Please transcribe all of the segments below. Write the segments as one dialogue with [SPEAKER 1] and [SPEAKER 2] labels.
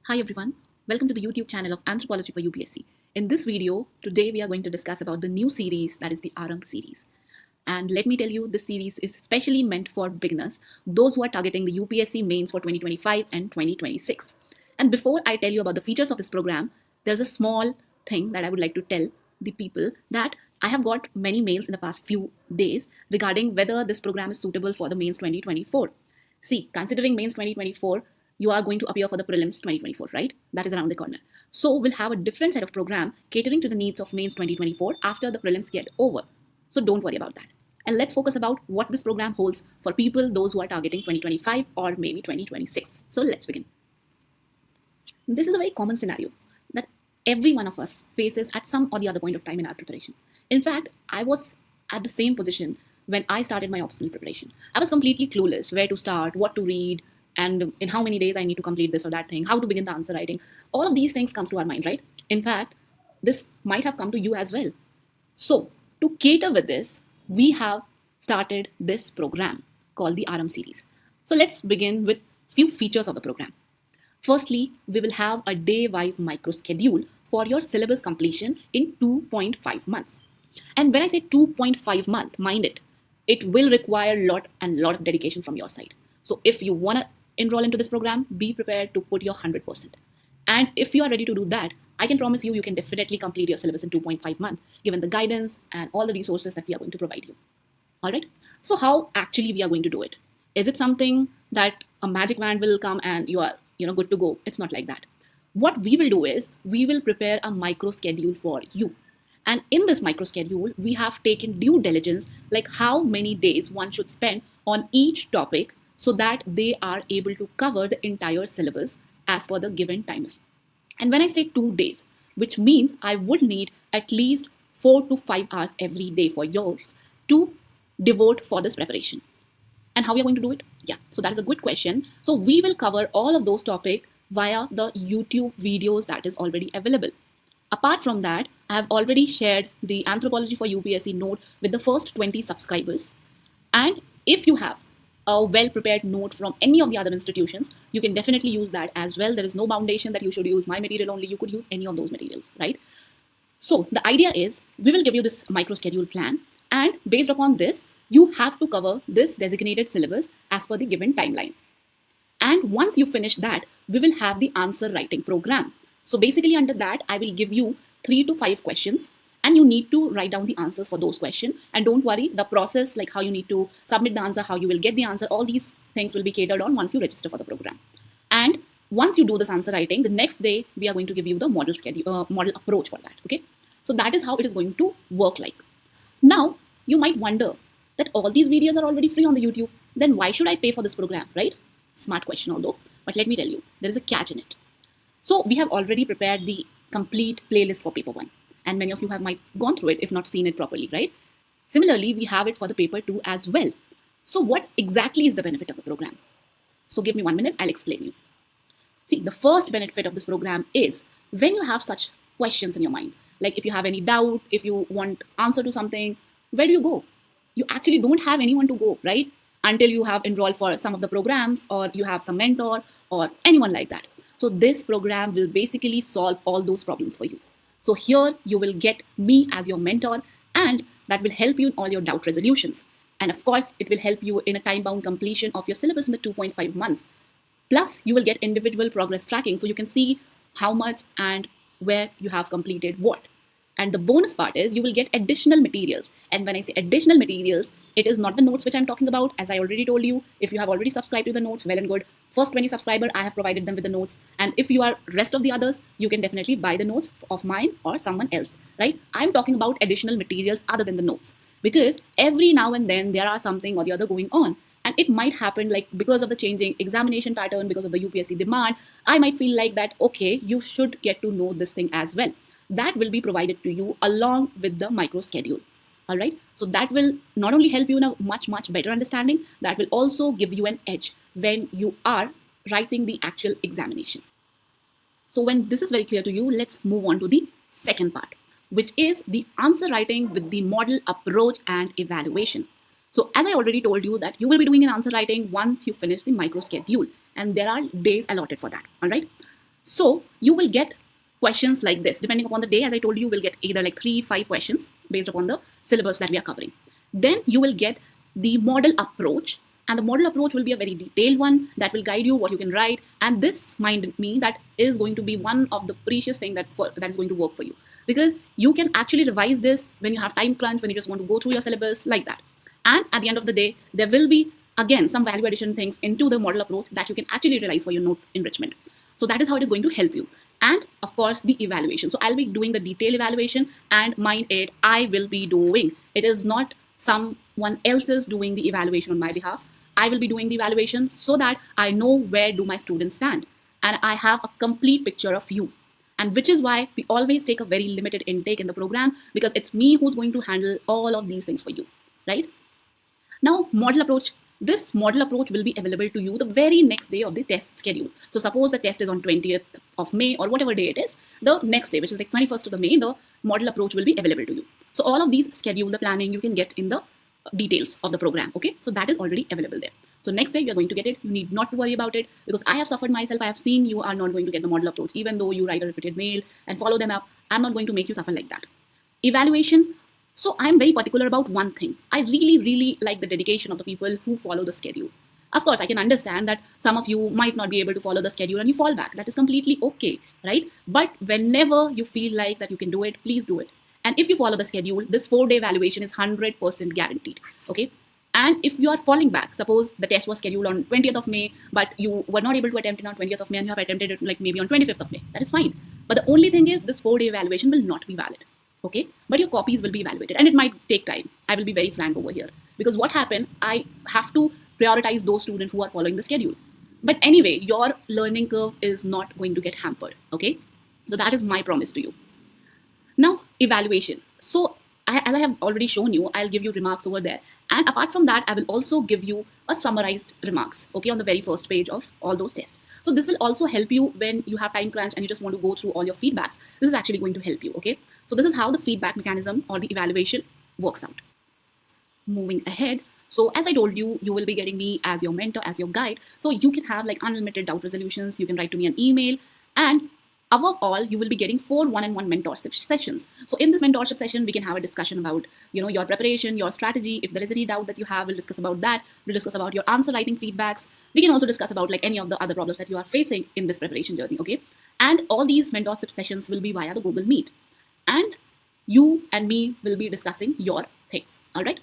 [SPEAKER 1] Hi everyone, welcome to the YouTube channel of Anthropology for UPSC. In this video, today we are going to discuss about the new series that is the Aarambh series. And let me tell you, this series is specially meant for beginners, those who are targeting the UPSC mains for 2025 and 2026. And before I tell you about the features of this program, there's a small thing that I would like to tell the people that I have got many mails in the past few days regarding whether this program is suitable for the mains 2024. See, considering mains 2024, you are going to appear for the prelims 2024, right? That is around the corner. So we'll have a different set of program catering to the needs of mains 2024 after the prelims get over. So don't worry about that. And let's focus about what this program holds for people, those who are targeting 2025 or maybe 2026. So let's begin. This is a very common scenario that every one of us faces at some or the other point of time in our preparation. In fact, I was at the same position when I started my optional preparation. I was completely clueless where to start, what to read, and in how many days I need to complete this or that thing, how to begin the answer writing. All of these things comes to our mind, right? In fact, this might have come to you as well. So to cater with this, we have started this program called the Aarambh series. So let's begin with few features of the program. Firstly, we will have a day-wise micro schedule for your syllabus completion in 2.5 months. And when I say 2.5 month, mind it will require lot of dedication from your side. So if you want to enroll into this program, be prepared to put your 100%. And if you are ready to do that, I can promise you can definitely complete your syllabus in 2.5 months, given the guidance and all the resources that we are going to provide you. All right. So how actually we are going to do it? Is it something that a magic wand will come and you are good to go? It's not like that. What we will do is we will prepare a micro schedule for you. And in this micro schedule, we have taken due diligence, like how many days one should spend on each topic so that they are able to cover the entire syllabus as per the given timeline. And when I say 2 days, which means I would need at least 4 to 5 hours every day for yours to devote for this preparation. And how we are going to do it? Yeah, so that is a good question. So we will cover all of those topics via the YouTube videos that is already available. Apart from that, I have already shared the Anthropology for UPSC note with the first 20 subscribers. And if you have a well-prepared note from any of the other institutions, you can definitely use that as well. There is no foundation that you should use my material only. You could use any of those materials, right? So the idea is we will give you this micro schedule plan, and based upon this, you have to cover this designated syllabus as per the given timeline. And once you finish that, we will have the answer writing program. So basically under that, I will give you 3 to 5 questions and you need to write down the answers for those questions. And don't worry, the process, like how you need to submit the answer, how you will get the answer, all these things will be catered on once you register for the program. And once you do this answer writing, the next day, we are going to give you the model schedule, model approach for that, okay? So that is how it is going to work like. Now, you might wonder that all these videos are already free on the YouTube. Then why should I pay for this program, right? Smart question although, but let me tell you, there is a catch in it. So we have already prepared the complete playlist for paper 1. And many of you have might gone through it if not seen it properly, right? Similarly, we have it for the paper 2 as well. So what exactly is the benefit of the program? So give me 1 minute, I'll explain you. See, the first benefit of this program is when you have such questions in your mind, like if you have any doubt, if you want answer to something, where do you go? You actually don't have anyone to go, right? Until you have enrolled for some of the programs or you have some mentor or anyone like that. So this program will basically solve all those problems for you. So here you will get me as your mentor and that will help you in all your doubt resolutions. And of course, it will help you in a time-bound completion of your syllabus in the 2.5 months. Plus, you will get individual progress tracking so you can see how much and where you have completed what. And the bonus part is you will get additional materials. And when I say additional materials, it is not the notes which I'm talking about. As I already told you, if you have already subscribed to the notes, well and good. First 20 subscribers, I have provided them with the notes. And if you are rest of the others, you can definitely buy the notes of mine or someone else, right? I'm talking about additional materials other than the notes. Because every now and then there are something or the other going on. And it might happen like because of the changing examination pattern, because of the UPSC demand, I might feel like that, okay, you should get to know this thing as well. That will be provided to you along with the micro schedule. All right. So that will not only help you in a much better understanding, that will also give you an edge when you are writing the actual examination. So when this is very clear to you, let's move on to the second part, which is the answer writing with the model approach and evaluation. So as I already told you that you will be doing an answer writing once you finish the micro schedule and there are days allotted for that. All right. So you will get questions like this. Depending upon the day, as I told you, will get either like 3-5 questions based upon the syllabus that we are covering. Then you will get the model approach, and the model approach will be a very detailed one that will guide you what you can write. And this, mind me, that is going to be one of the precious thing that is going to work for you, because you can actually revise this when you have time crunch, when you just want to go through your syllabus like that. And at the end of the day, there will be again some value addition things into the model approach that you can actually utilize for your note enrichment. So that is how it is going to help you. And of course, the evaluation. So I'll be doing the detailed evaluation, and mind it, I will be doing. It is not someone else's doing the evaluation on my behalf. I will be doing the evaluation so that I know where do my students stand, and I have a complete picture of you. And which is why we always take a very limited intake in the program, because it's me who's going to handle all of these things for you, right? Now, model approach. This model approach will be available to you the very next day of the test schedule. So suppose the test is on 20th of May or whatever day it is, the next day, which is like 21st of the May, the model approach will be available to you. So all of these schedule, the planning, you can get in the details of the program, okay? So that is already available there. So next day you're going to get it. You need not to worry about it, because I have suffered myself. I have seen you are not going to get the model approach. Even though you write a repeated mail and follow them up, I'm not going to make you suffer like that. Evaluation. So I'm very particular about one thing. I really like the dedication of the people who follow the schedule. Of course, I can understand that some of you might not be able to follow the schedule and you fall back. That is completely okay, right? But whenever you feel like that you can do it, please do it. And if you follow the schedule, this 4-day evaluation is 100% guaranteed, okay? And if you are falling back, suppose the test was scheduled on 20th of May, but you were not able to attempt it on 20th of May and you have attempted it like maybe on 25th of May, that is fine. But the only thing is this 4-day evaluation will not be valid. Okay, but your copies will be evaluated, and it might take time. I will be very frank over here, because what happened, I have to prioritize those students who are following the schedule. But anyway, your learning curve is not going to get hampered, okay? So that is my promise to you. Now, evaluation. So as I have already shown you, I'll give you remarks over there. And apart from that, I will also give you a summarized remarks, okay, on the very first page of all those tests. So this will also help you when you have time crunch and you just want to go through all your feedbacks. This is actually going to help you, okay? So this is how the feedback mechanism or the evaluation works out. Moving ahead. So as I told you, you will be getting me as your mentor, as your guide. So you can have like unlimited doubt resolutions. You can write to me an email, and above all, you will be getting 4 one-on-one mentorship sessions. So in this mentorship session, we can have a discussion about, your preparation, your strategy. If there is any doubt that you have, we'll discuss about that. We'll discuss about your answer writing feedbacks. We can also discuss about like any of the other problems that you are facing in this preparation journey, okay? And all these mentorship sessions will be via the Google Meet. And you and me will be discussing your things, all right?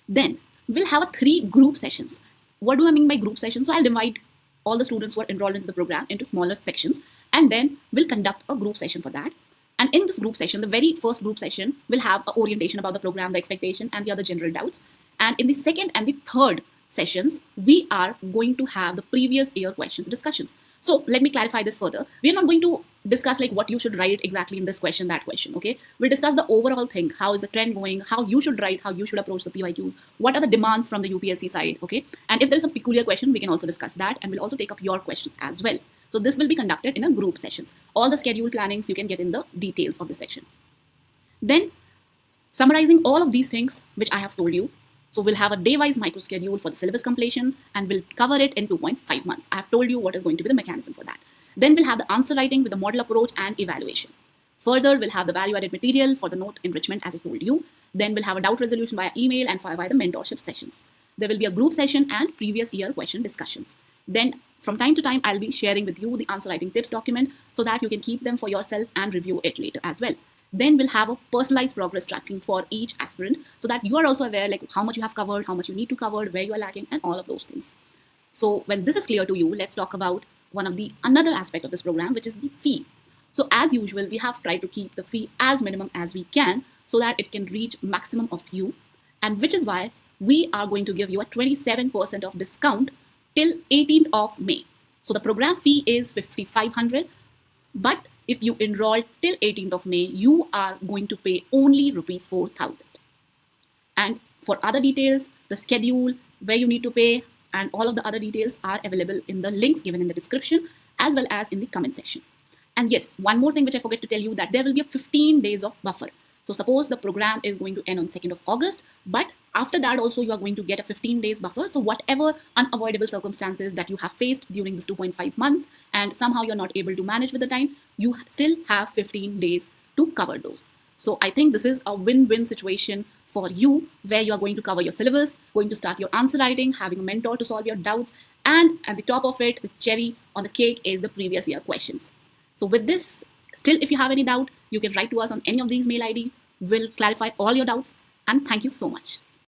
[SPEAKER 1] Then we'll have 3 group sessions. What do I mean by group sessions? So I'll divide all the students who are enrolled into the program into smaller sections, and then we'll conduct a group session for that. And in this group session, the very first group session will have an orientation about the program, the expectation, and the other general doubts. And in the second and the third sessions, we are going to have the previous year questions discussions. So let me clarify this further. We are not going to discuss like what you should write exactly in this question, that question, okay? We'll discuss the overall thing. How is the trend going? How you should write, how you should approach the PYQs. What are the demands from the UPSC side, okay? And if there is a peculiar question, we can also discuss that, and we'll also take up your questions as well. So this will be conducted in a group sessions. All the schedule plannings you can get in the details of the section. Then summarizing all of these things which I have told you. So we'll have a day-wise micro schedule for the syllabus completion, and we'll cover it in 2.5 months. I have told you what is going to be the mechanism for that. Then we'll have the answer writing with the model approach and evaluation. Further, we'll have the value-added material for the note enrichment, as I told you. Then we'll have a doubt resolution via email and via the mentorship sessions. There will be a group session and previous year question discussions. Then from time to time, I'll be sharing with you the answer writing tips document so that you can keep them for yourself and review it later as well. Then we'll have a personalized progress tracking for each aspirant so that you are also aware like how much you have covered, how much you need to cover, where you are lacking, and all of those things. So when this is clear to you, let's talk about another aspect of this program, which is the fee. So as usual, we have tried to keep the fee as minimum as we can so that it can reach maximum of you, and which is why we are going to give you a 27% of discount till 18th of May. So the program fee is 5,500, but if you enroll till 18th of May, you are going to pay only rupees 4,000. And for other details, the schedule, where you need to pay, and all of the other details are available in the links given in the description as well as in the comment section. And yes, one more thing which I forgot to tell you, that there will be a 15 days of buffer. So suppose the program is going to end on 2nd of August, but after that also you are going to get a 15 days buffer. So whatever unavoidable circumstances that you have faced during this 2.5 months and somehow you're not able to manage with the time, you still have 15 days to cover those. So I think this is a win-win situation for you, where you are going to cover your syllabus, going to start your answer writing, having a mentor to solve your doubts, and at the top of it, the cherry on the cake is the previous year questions. So with this, still if you have any doubt, you can write to us on any of these mail ID. We'll clarify all your doubts, and thank you so much.